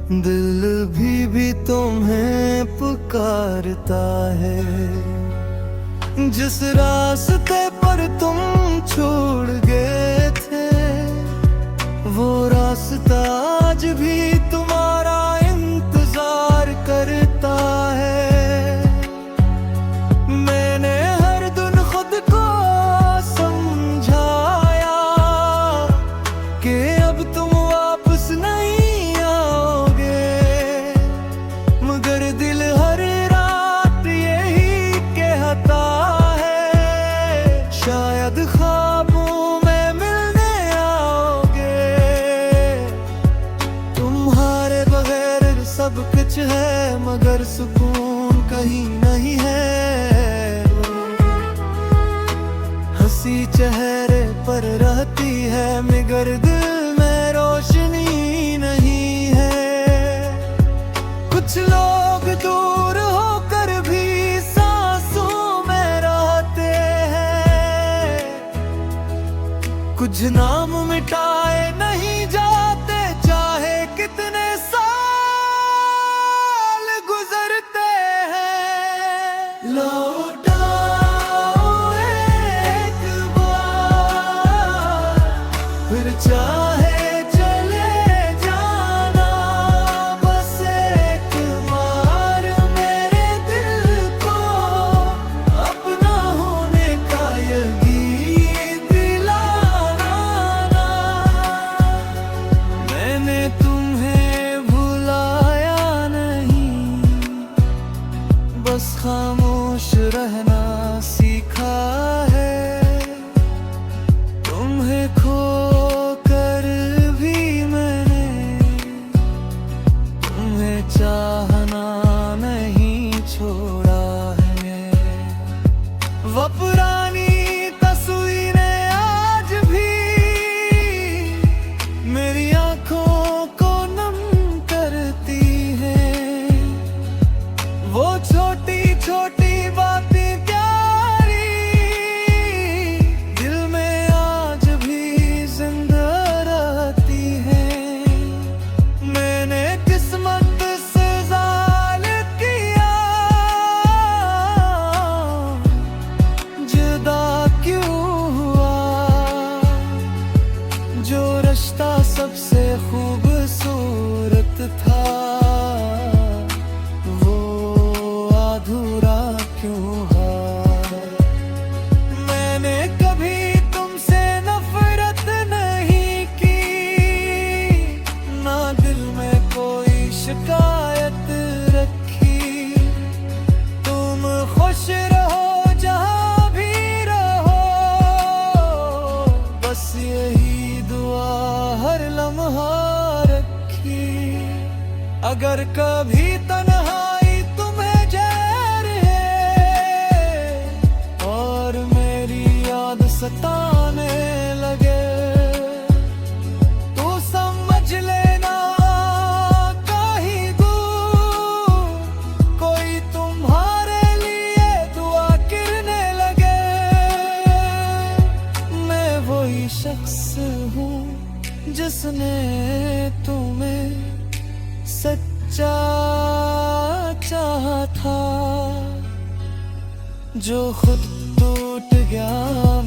दिल भी तुम्हें पुकारता है। जिस रास्ते पर तुम छोड़ गए थे, वो रास्ता आज भी तुम्हारा इंतजार करता है। मैंने हर दिन खुद को समझाया कि अब तुम वापस नहीं आओगे, मगर दिल हर रात यही कहता है, शायद ख्वाबों में मिलने आओगे। तुम्हारे बगैर सब कुछ है, मगर सुकून कहीं नहीं है। हंसी चेहरे पर रहती है, मगर दिल में रोशनी नहीं है। कुछ लोग दूर होकर भी सांसों में रहते हैं, कुछ नाम मिटाए नहीं जाते, चाहे कितने साल गुजरते हैं। लौट आओ एक बार, फिर चाहे चले जाना, बस एक बार मेरे दिल को अपना होने का यकीन दिलाना ना। मैंने तुम्हें भुलाया नहीं, बस खामोश रहना सीखा है। तुम्हें खो कर भी मैंने तुम्हें चाहना नहीं छोड़ा है। वो पुरानी तस्वीरें आज भी मेरी आंखों को नम करती हैं। वो छोटी छोटी बातें प्यारी दिल में आज भी जिंदा रहती हैं। मैंने किस्मत से ज़ाल किया, जुदा क्यों हुआ। जो रिश्ता सबसे खूबसूरत था, वो अधूरा क्यों हुआ। मैंने कभी तुमसे नफरत नहीं की, ना दिल में कोई शिकायत रखी। तुम खुश रहो जहाँ भी रहो, बस यही दुआ हर लम्हा रखी। अगर कभी तन्हाई तुम्हें जहर है और मेरी याद सताने लगे, तो समझ लेना कहीं दूर कोई तुम्हारे लिए दुआ करने लगे। मैं वही शख्स हूँ जिसने तुम्हें सच्चा चाहा था, जो खुद टूट गया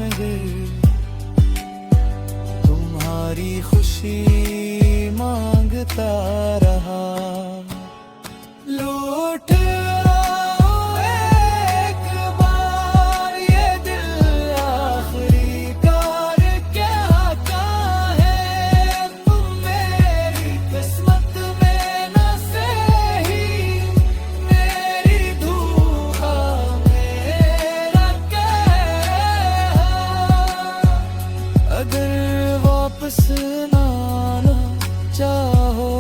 मगर तुम्हारी खुशी मांगता रहा। लौट आओ एक बार, ये दिल आखिरी कार कहता है। तुम मेरी किस्मत में न सही, मेरी दुआ मेरा कहना। अगर वापस ना आना चाहो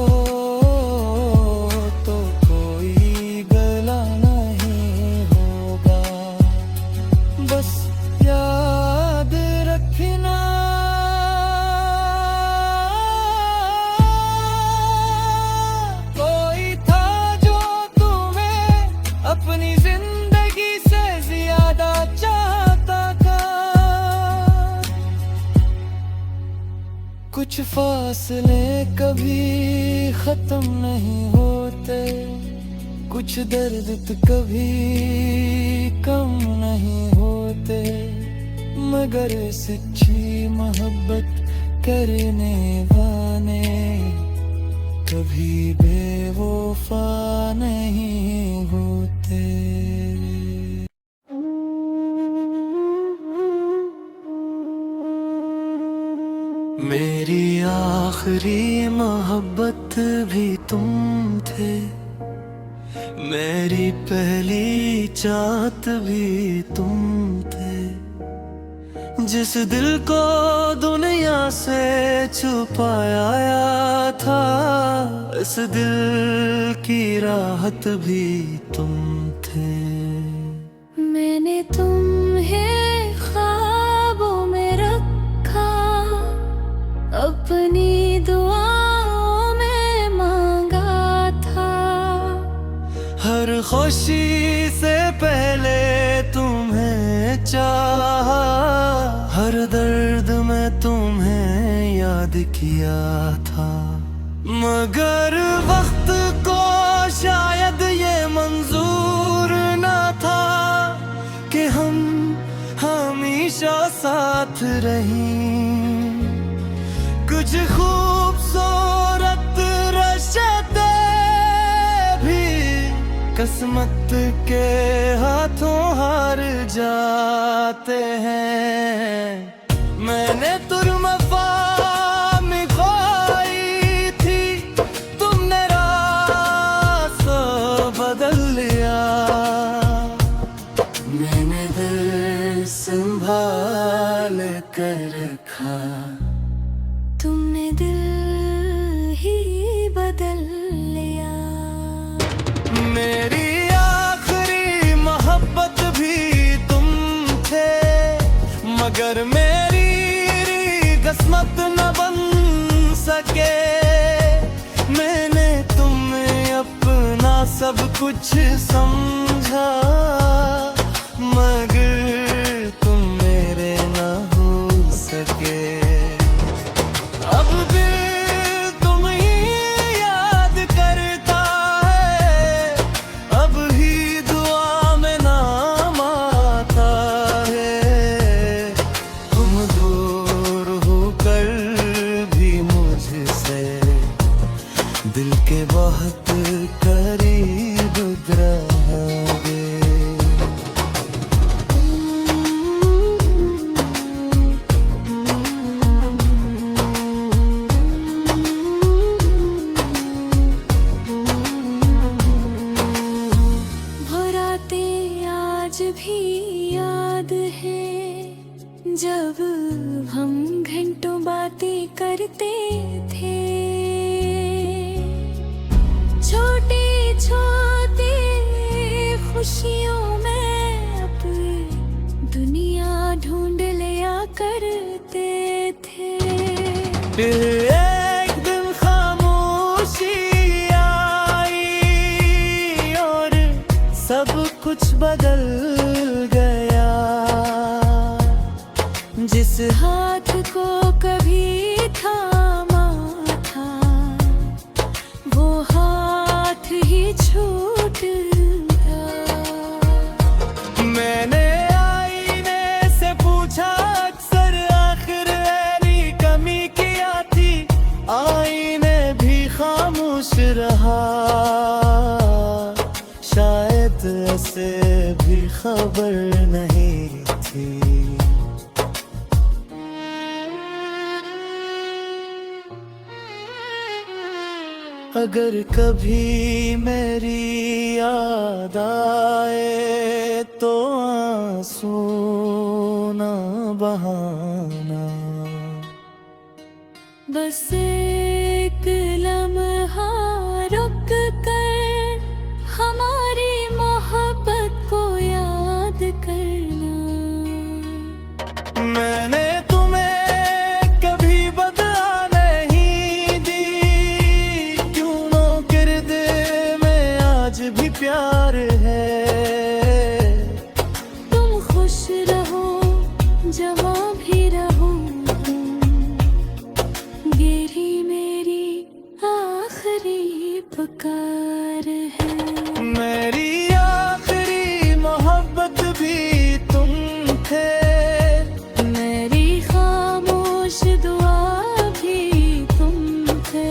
फासले कभी खत्म नहीं होते, कुछ दर्द तो कभी कम नहीं होते, मगर सच्ची मोहब्बत करने वाले कभी बेवफा नहीं होते। मेरी आखिरी मोहब्बत भी तुम थे, मेरी पहली चाहत भी तुम थे, जिस दिल को दुनिया से छुपाया था, इस दिल की राहत भी तुम थे। मैंने तुम्हें ख्वाबों में रखा, अपनी दुआओं में मांगा था, हर खुशी से पहले तुम्हें चाहा, हर दर्द में तुम्हें याद किया था, मगर वक्त को शायद ये मंजूर न था कि हम हमेशा साथ रहें। कुछ खूबसूरत रिश्ते भी किस्मत के हाथों हार जाते हैं। मैंने तुरमफा में खोई थी, तुमने रास्ता बदल लिया, मैंने दिल संभाल कर रखा, तुमने दिल ही बदल लिया। मेरी आखिरी मोहब्बत भी तुम थे, मगर मेरी किस्मत न बन सके। मैंने तुम्हें अपना सब कुछ समझा, मगर तुम मेरे न हो सके। अब दिल तुम ही याद करता है, अब ही दुआ में नाम आता है। तुम दूर होकर भी मुझसे दिल के बहुत करीब रहोगे। आज भी याद है जब हम घंटों बातें करते थे, छोटी छोटी खुशियों में अपनी दुनिया ढूंढ लिया करते थे। फिर एक दिन खामोशी आई और सब कुछ बदल गया। जिस हाथ को कभी थामा था, वो हाथ ही छूट गया। मैंने आईने से पूछा अक्सर, आखिर मेरी कमी क्या थी, आईने भी खामोश रहा। शायद ऐसे भी खबर नहीं थी। अगर कभी मेरी याद आए तो आंसू ना बहाना, बस एक लम्हा रुक कर हमारी मोहब्बत को याद करना। मैंने तुम्हें कभी बदला नहीं दी, क्यों नो किरदे में आज भी प्यार है। तुम खुश रहो जहाँ भी रहो, गेरी उपकार है। मेरी आखिरी मोहब्बत भी तुम थे, मेरी खामोश दुआ भी तुम थे।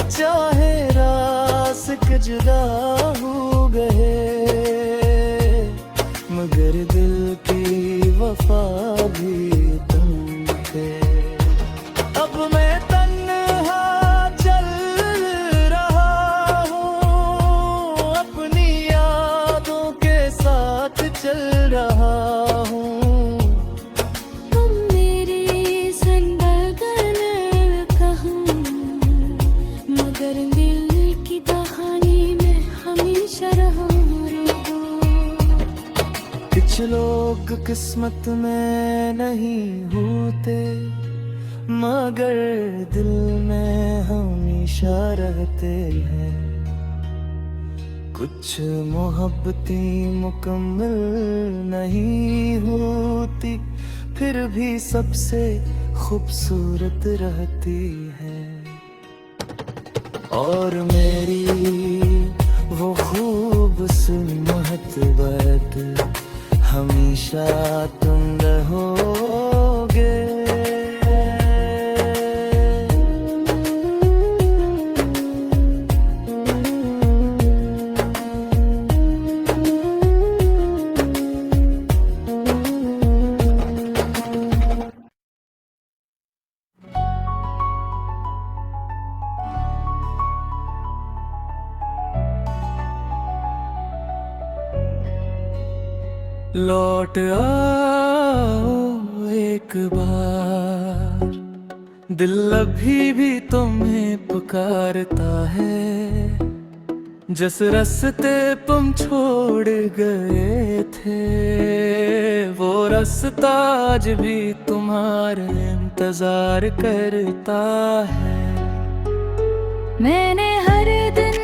चाहे रास के जुदा हो गए, मगर दिल की वफा भी तुम थे। अब मैं तन्हा चल रहा हूँ, अपनी यादों के साथ चल रहा हूँ। तुम मेरी संदगन कहाँ, मगर दिल की कहानी में हमेशा रहा। कुछ लोग किस्मत में नहीं होते, मगर दिल में हमेशा रहते हैं। कुछ मोहब्बतें मुकम्मल नहीं होती, फिर भी सबसे खूबसूरत रहती है। और मेरी वो खूबसूरत बात हमेशा तुम रहोगे। लौट आओ एक बार, दिल अभी भी तुम्हें पुकारता है। जिस रास्ते तुम छोड़ गए थे, वो रास्ता आज भी तुम्हारा इंतजार करता है। मैंने हर दिन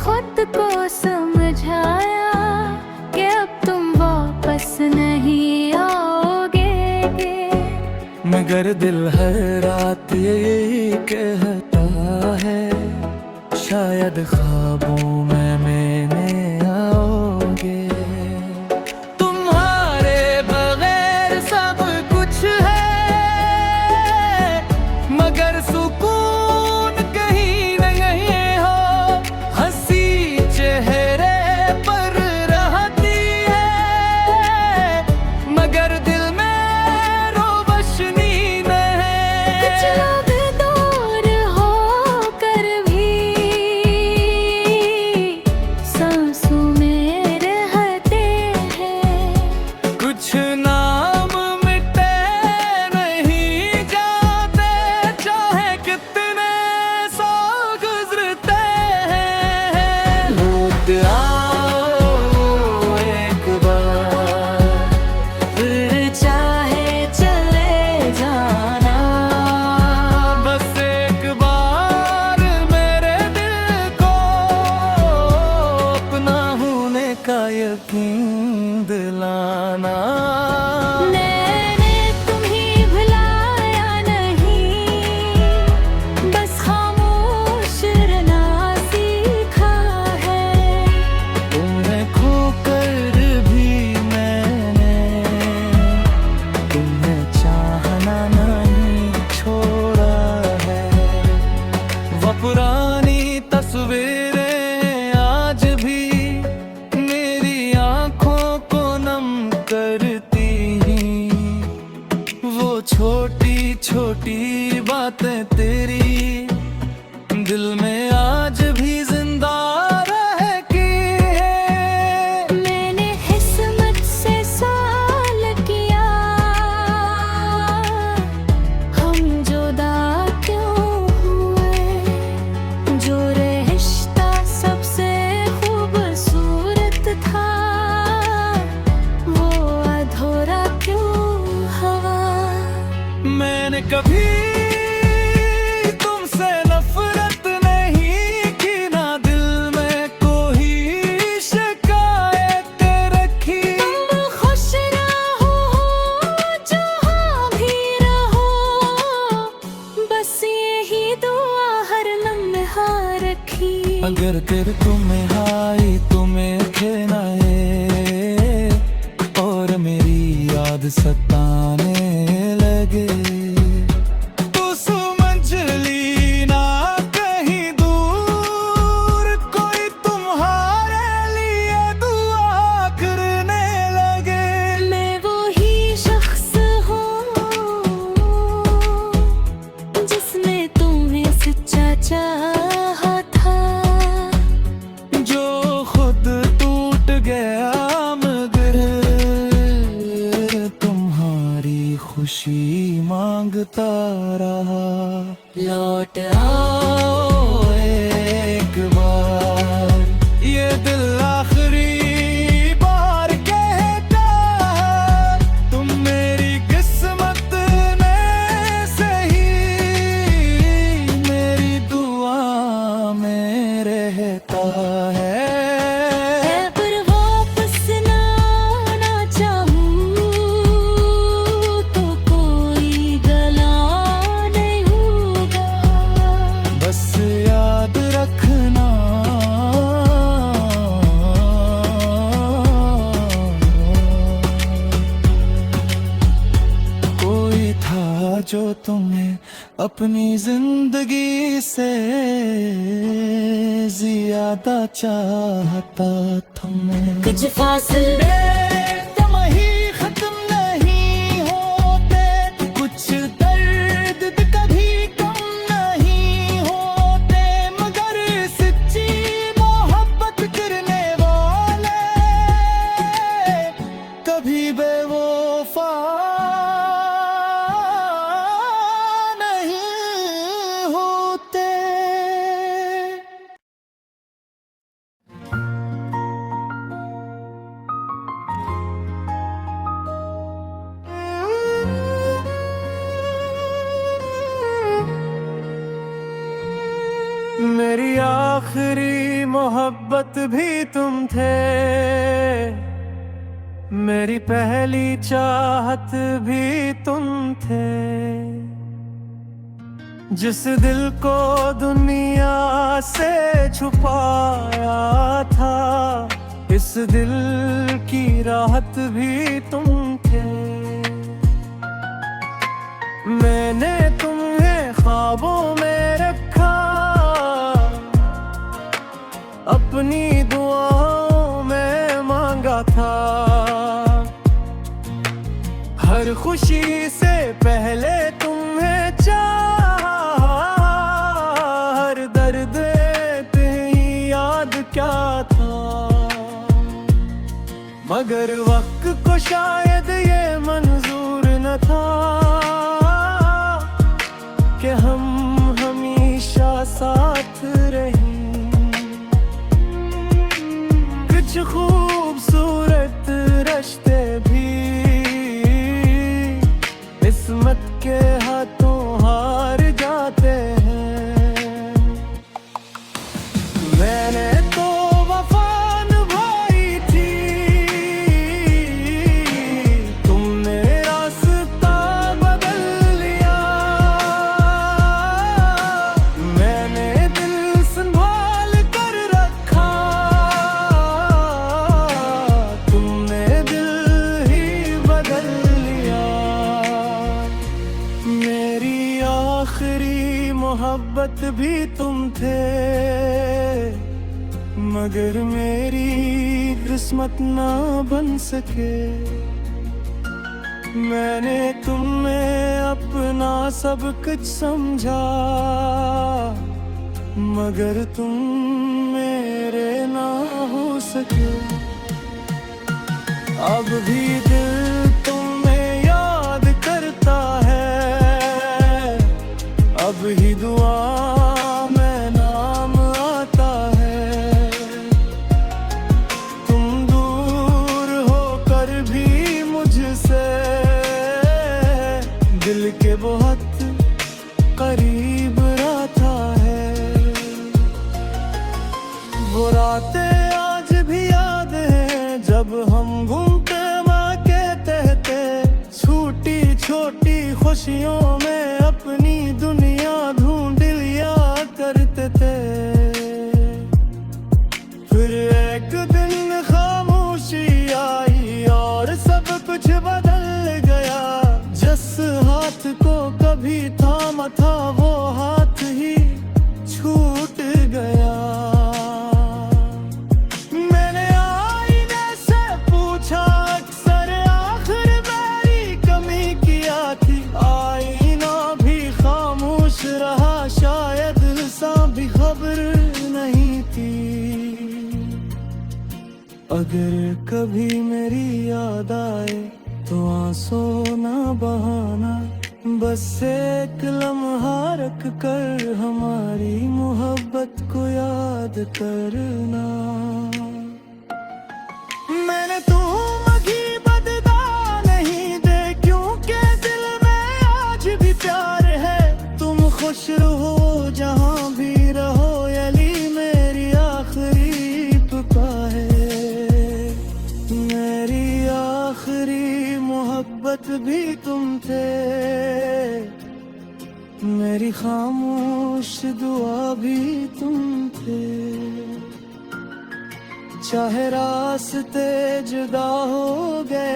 खुद को समझाया कि अब तुम वापस नहीं आओगे, मगर दिल हर रात यही कहता है, शायद ख्वाबों में मैंने आओगे। तुम्हारे बगैर सब कुछ है, मगर सुकून कहीं नहीं हो। हंसी चेहरे पर रहती है, मगर दिल में रोशनी नहीं। कुछ लोग दूर होकर भी सांसों में रहते हैं। कुछ नाम मिटे नहीं जाते, चाहे कितने साल गुजरते हैं। लौट आओ एक बार, फिर चाहे चले जाना। बस एक बार मेरे दिल को अपना होने का यकीन दिलाना। मैंने तुम्हें भुलाया नहीं, बस खामोश रहना सीखा है। तुम्हें खोकर भी मैंने तुम्हें चाहना नहीं छोड़ा है। वो पुरानी तस्वीरें आज भी मेरी आंखों को नम करती हैं। वो छोटी छोटी बातें तेरी दिल में आज भी जिंदा रहती है। मैंने किस्मत से सवाल किया, हम जुदा क्यों हुए। जो रिश्ता सबसे खूबसूरत था, वो अधूरा क्यों हुआ। मैंने कभी तुमसे नफरत नहीं की, ना दिल में कोई शिकायत रखी। तुम खुश रहो जहाँ भी रहो, बस यही दुआ हर लम्हा रखी। अगर तेरे तुम्हें हाई तुम्हें खेना है और मेरी याद सताने लगे तो समझ लीना कहीं दूर कोई तुम्हारे लिए दुआ करने लगे। मैं वो ही शख्स हूँ जिसने तुम्हें सच्चा चाहा था, जो खुद टूट गया मगर तुम्हारी खुशी मांगता रहा। लौट आओ एक बार ये दिल आखिरी बार कहता है तुम मेरी किस्मत में सही मेरी दुआ में रहता है। पर वापस ना आना चाहूँ तो कोई गला नहीं होगा। बस याद रखना कोई था जो तुम्हें अपनी जिंदगी से ज्यादा चाहता था। मैं कुछ फासले तमही खत्म नहीं होते कुछ दर्द कभी कम नहीं होते मगर सच्ची मोहब्बत करने वाले कभी बेवफा नहीं होते। मेरी आखिरी मोहब्बत भी तुम थे, मेरी पहली चाहत भी तुम थे। जिस दिल को दुनिया से छुपाया था इस दिल की राहत भी तुम थे। मैंने तुम्हें ख्वाबों में रखा अपनी दुआओं में मांगा था। हर खुशी से पहले तुम्हें चाहा हर दर्द तेरी याद क्या था। मगर वक्त को शायद ये मंजूर न था कि हम हमेशा साथ रहें। कुछ खूबसूरत रिश्ते भी किस्मत के हाथों हार जाते हैं। मैंने तो वफा निभाई थी तुमने रास्ता बदल लिया। मैंने दिल संभाल कर रखा तुमने दिल ही बदल लिया। मेरी आखिरी मोहब्बत भी तुम थे मगर मेरी किस्मत ना बन सके। मैंने तुम्हें अपना सब कुछ समझा मगर तुम मेरे ना हो सके। अब भी दिल तुम्हें याद करता है अब ही दुआ में नाम आता है। तुम दूर होकर भी मुझसे दिल के बहुत करीब रहता है। वो रातें आज भी याद है जब हम घूमते माँ कहते थे छोटी छोटी खुशियों में अपनी दुनिया ढूंढ लिया करते थे। अगर कभी मेरी याद आए तो आंसू ना बहाना, बस एक लम्हा रख कर हमारी मोहब्बत को याद करना। मैंने तुमकी बदला नहीं दे, क्योंकि दिल में आज भी प्यार है। तुम खुश रहो जहाँ भी रहो, अली मेरी आखिरी पुकार है। मेरी आखिरी मोहब्बत भी तुम थे, मेरी खामोश दुआ भी तुम थे। चाहे रास्ते जुदा हो गए,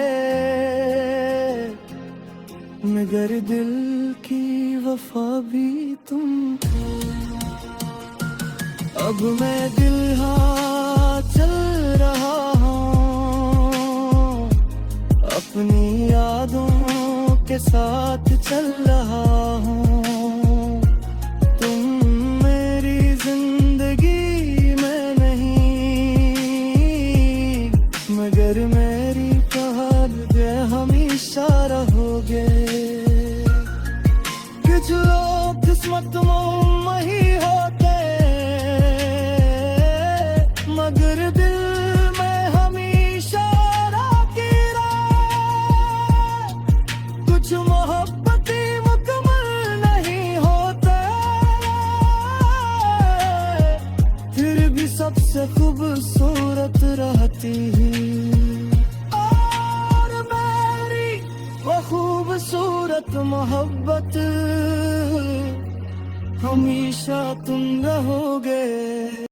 मगर दिल की वफा भी तुम थे। अब मैं दिल हाँ चल रहा हूँ, अपनी यादों के साथ चल रहा हूँ। तुम मेरी जिंदगी में नहीं, मगर मेरी कहानी में हमेशा रहोगे। कुछ लोग किस्मत में ही होते, मगर दिल में हमेशा राखी रहे। कुछ मोहब्बत मुकम्मल नहीं होते, फिर भी सबसे खूबसूरत रहती है। और मेरी वो खूबसूरत मोहब्बत हमेशा तुम रहोगे।